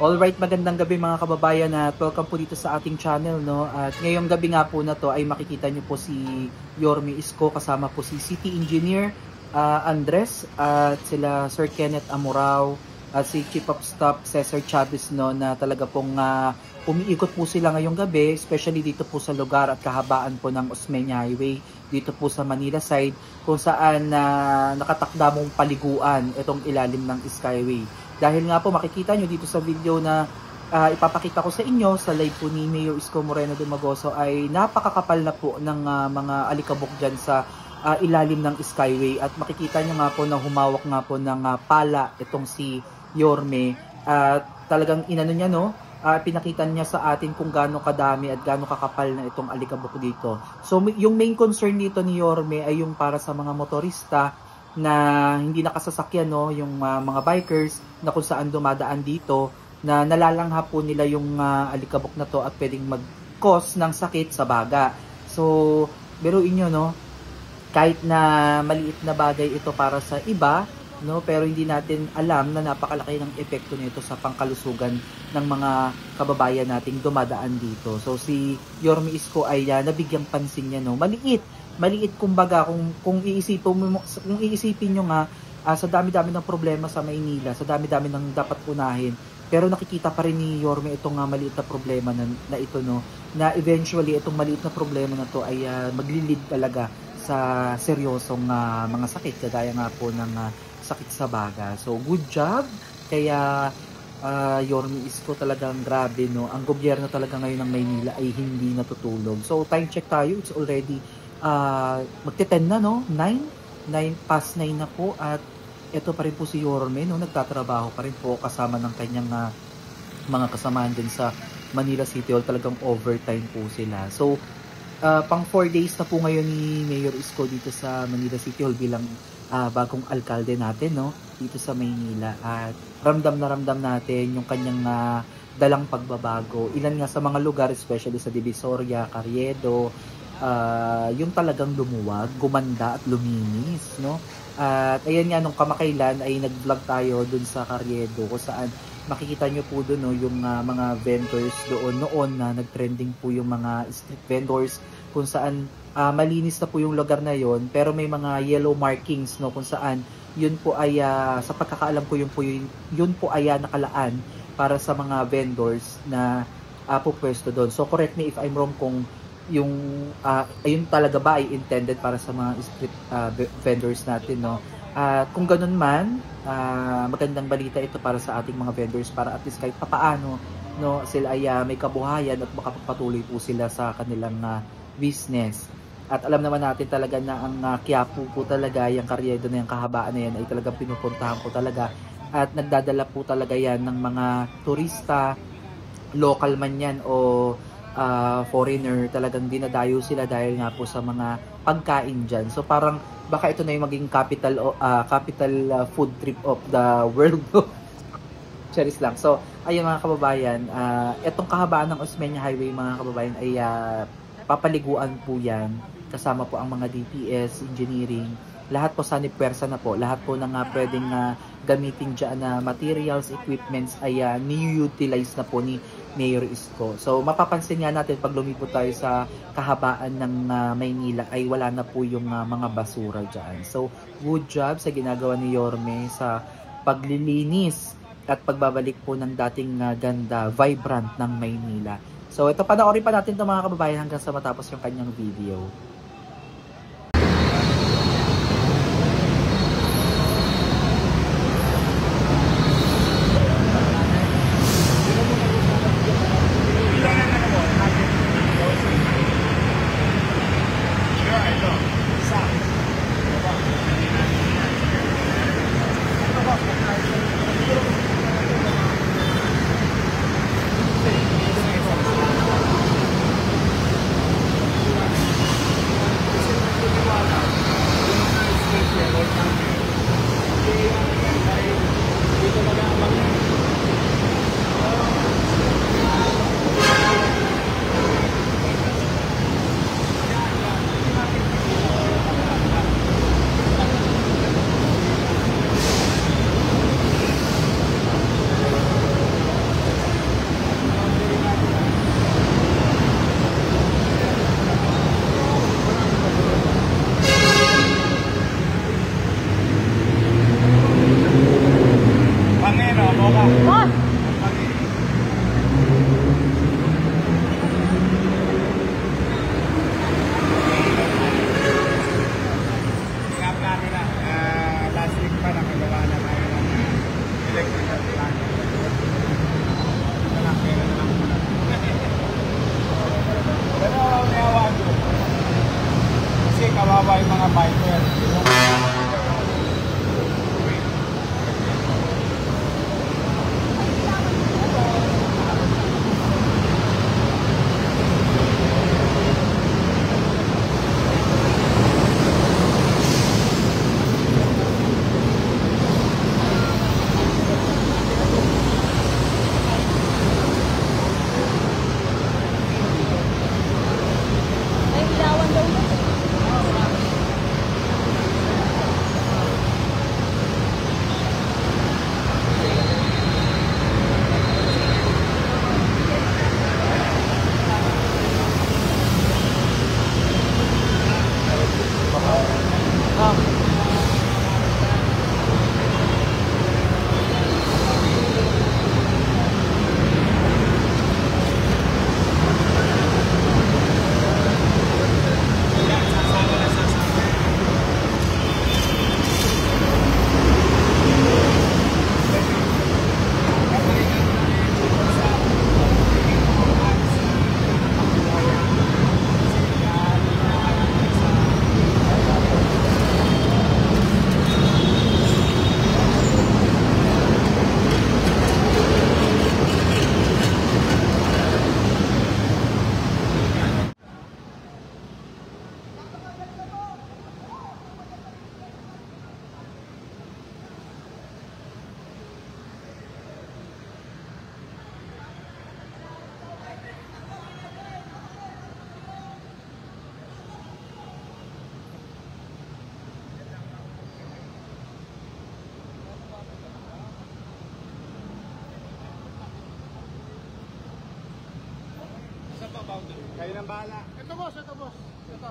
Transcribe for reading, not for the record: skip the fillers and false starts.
Alright, magandang gabi mga kababayan at welcome po dito sa ating channel, no? At ngayong gabi nga po na to ay makikita nyo po si Yorme Isko kasama po si City Engineer Andres at sila Sir Kenneth Amorao at si Chief of Staff Cesar Chavez, no, na talaga pong umiikot po sila ngayong gabi, especially dito po sa lugar at kahabaan po ng Osmeña Highway dito po sa Manila side kung saan nakatakda mong paliguan itong ilalim ng Skyway. Dahil nga po makikita nyo dito sa video na ipapakita ko sa inyo sa live po ni Mayor Isko Moreno Dumagoso ay napakakapal na po ng mga alikabok dyan sa ilalim ng Skyway. At makikita nyo nga po na humawak nga po ng pala itong si Yorme. Talagang inano niya, no? Pinakita niya sa atin kung gaano kadami at gaano kakapal na itong alikabok dito. So yung main concern dito ni Yorme ay yung para sa mga motorista na hindi nakasasakyan, no, yung mga bikers na kung saan dumadaan dito na nalalangha po nila yung alikabok na to at pwedeng mag-cause ng sakit sa baga. So biruin nyo, no, kahit na maliit na bagay ito para sa iba, no, pero hindi natin alam na napakalaki ng epekto nito sa pangkalusugan ng mga kababayan nating dumadaan dito. So si Yorme Isko ay nabigyang pansin niya, no, maliit kumbaga kung iisipin nyo nga sa dami-dami ng problema sa Maynila, sa dami-dami ng dapat unahin, pero nakikita pa rin ni Yorme itong maliit na problema na ito, no, na eventually itong maliit na problema na to ay maglilid talaga sa seryosong mga sakit kagaya nga po ng sakit sa baga. So good job kaya Yorme Isko, talagang grabe, no. Ang gobyerno talaga ngayon ng Maynila ay hindi natutulog. So time check tayo, it's already magte-10 na, no? 9 past 9 na po at ito pa rin po si Yorme, no, nagtatrabaho pa rin po kasama ng kanyang mga kasamahan din sa Manila City Hall. Talagang overtime po sila. So pang 4 days na po ngayon ni Mayor Isko dito sa Manila City Hall bilang bagong alkalde natin, no, dito sa Maynila. At ramdam na ramdam natin yung kanyang dalang pagbabago. Ilan nga sa mga lugar, especially sa Divisoria, Carriedo, yung talagang lumuwag, gumanda at luminis, no? At ayan nga, nung kamakailan ay nag-vlog tayo dun sa Carriedo kung saan makikita nyo po dun, no, yung mga vendors doon noon na nag-trending po yung mga street vendors kung saan malinis na po yung lugar na yon, pero may mga yellow markings, no, kung saan yun po ay sa pagkakaalam ko yun po ay nakalaan para sa mga vendors na pupwesto doon. So correct me if I'm wrong kung yung ayun talaga ba ay intended para sa mga street vendors natin, no. Kung ganun man, magandang balita ito para sa ating mga vendors para at least kahit papaano, no, sila ay may kabuhayan at makapagpatuloy po sila sa kanilang business. At alam naman natin talaga na ang Quiapo po talaga, yung Carriedo na yung kahabaan na yan ay talagang pinupuntahan po talaga at nagdadala po talaga yan ng mga turista, local man yan o foreigner. Talagang dinadayo sila dahil nga po sa mga pagkain dyan. So parang baka ito na yung maging capital food trip of the world. Charis lang. So ayun mga kababayan, itong kahabaan ng Osmeña Highway mga kababayan ay papaliguan po yan kasama po ang mga DPS, engineering, lahat po sanipwersa na po, lahat po ng pwedeng gamitin dyan na materials, equipments ay ni-utilize na po ni Mayor Isko. So mapapansin nga natin pag lumipot tayo sa kahabaan ng Maynila ay wala na po yung mga basura dyan. So good job sa ginagawa ni Yorme sa paglilinis at pagbabalik po ng dating ganda, vibrant ng Maynila. So ito, panoorin pa natin ito mga kababayan hanggang sa matapos yung kanyang video. founder. Kayo nang bahala. Ito boss, ito boss. Ito.